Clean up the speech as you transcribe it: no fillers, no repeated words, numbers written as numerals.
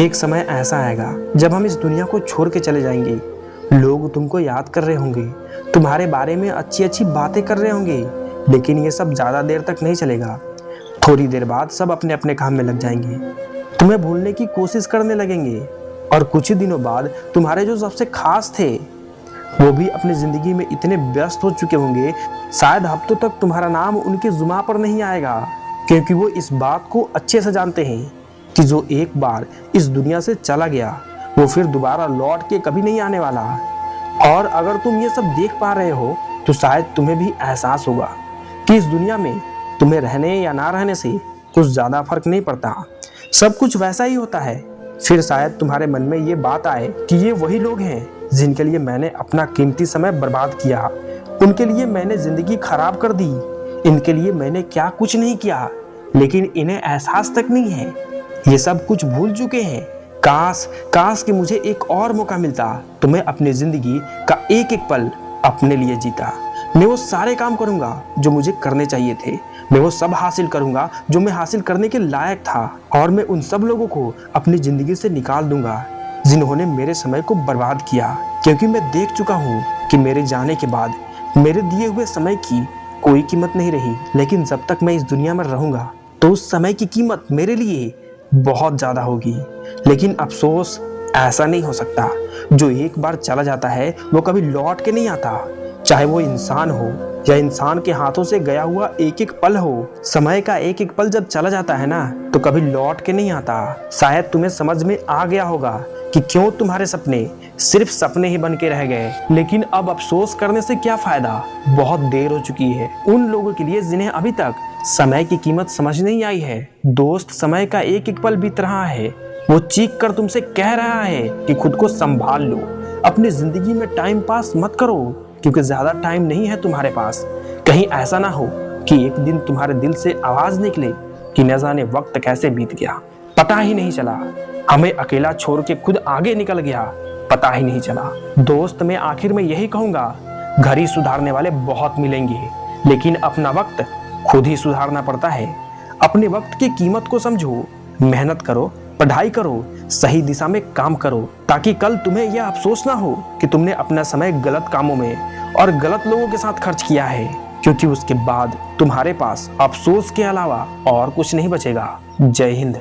एक समय ऐसा आएगा जब हम इस दुनिया को छोड़ के चले जाएंगे। लोग तुमको याद कर रहे होंगे, तुम्हारे बारे में अच्छी अच्छी बातें कर रहे होंगे, लेकिन ये सब ज्यादा देर तक नहीं चलेगा। थोड़ी देर बाद सब अपने अपने काम में लग जाएंगे, तुम्हें भूलने की कोशिश करने लगेंगे, और कुछ ही दिनों बाद तुम्हारे जो सबसे खास थे वो भी अपनी जिंदगी में इतने व्यस्त हो चुके होंगे, शायद हफ्तों तक तुम्हारा नाम उनके जुबान पर नहीं आएगा, क्योंकि वो इस बात को अच्छे से जानते हैं कि जो एक बार इस दुनिया से चला गया वो फिर दोबारा लौट के कभी नहीं आने वाला। और अगर तुम ये सब देख पा रहे हो तो शायद तुम्हें भी एहसास होगा कि इस दुनिया में तुम्हें रहने या ना रहने से कुछ ज्यादा फर्क नहीं पड़ता, सब कुछ वैसा ही होता है। फिर शायद तुम्हारे मन में ये बात आए कि ये वही लोग हैं जिनके लिए मैंने अपना कीमती समय बर्बाद किया, उनके लिए मैंने जिंदगी खराब कर दी, इनके लिए मैंने क्या कुछ नहीं किया, लेकिन इन्हें एहसास तक नहीं है, ये सब कुछ भूल चुके हैं। काश काश कि मुझे एक और मौका मिलता तो मैं अपनी जिंदगी का एक एक पल अपने लिए जीता। मैं वो सारे काम करूंगा जो मुझे करने चाहिए थे, मैं वो सब हासिल करूंगा जो मैं हासिल करने के लायक था, और मैं उन सब लोगों को अपनी जिंदगी से निकाल दूंगा जिन्होंने मेरे समय को बर्बाद किया, क्योंकि मैं देख चुका हूँ कि मेरे जाने के बाद मेरे दिए हुए समय की कोई कीमत नहीं रही। लेकिन जब तक मैं इस दुनिया में रहूंगा तो उस समय की कीमत मेरे लिए बहुत ज्यादा होगी। लेकिन अफसोस ऐसा नहीं हो सकता, जो एक बार चला जाता है वो कभी लौट के नहीं आता, चाहे वो इंसान हो या इंसान के हाथों से गया हुआ एक एक पल हो। समय का एक एक पल जब चला जाता है ना तो कभी लौट के नहीं आता। शायद तुम्हें समझ में आ गया होगा कि क्यों तुम्हारे सपने सिर्फ सपने ही बन के रह गए, लेकिन अब अफसोस करने से क्या फायदा, बहुत देर हो चुकी है उन लोगों के लिए जिन्हें अभी तक समय की कीमत समझ नहीं आई है। दोस्त, समय का एक एक पल बीत रहा है, वो चीख कर तुमसे कह रहा है कि खुद को संभाल लो, अपनी जिंदगी में टाइम पास मत करो, क्योंकि ज्यादा टाइम नहीं है तुम्हारे पास। कहीं ऐसा ना हो कि एक दिन तुम्हारे दिल से आवाज निकले कि न जाने वक्त कैसे बीत गया, पता ही नहीं चला, हमें अकेला छोड़ के खुद आगे निकल गया, पता ही नहीं चला। दोस्त, मैं आखिर में यही कहूंगा, घड़ी सुधारने वाले बहुत मिलेंगे, लेकिन अपना वक्त खुद ही सुधारना पड़ता है। अपने वक्त की कीमत को समझो, मेहनत करो, पढ़ाई करो, सही दिशा में काम करो, ताकि कल तुम्हें यह अफसोस ना हो कि तुमने अपना समय गलत कामों में और गलत लोगों के साथ खर्च किया है, क्योंकि उसके बाद तुम्हारे पास अफसोस के अलावा और कुछ नहीं बचेगा। जय हिंद।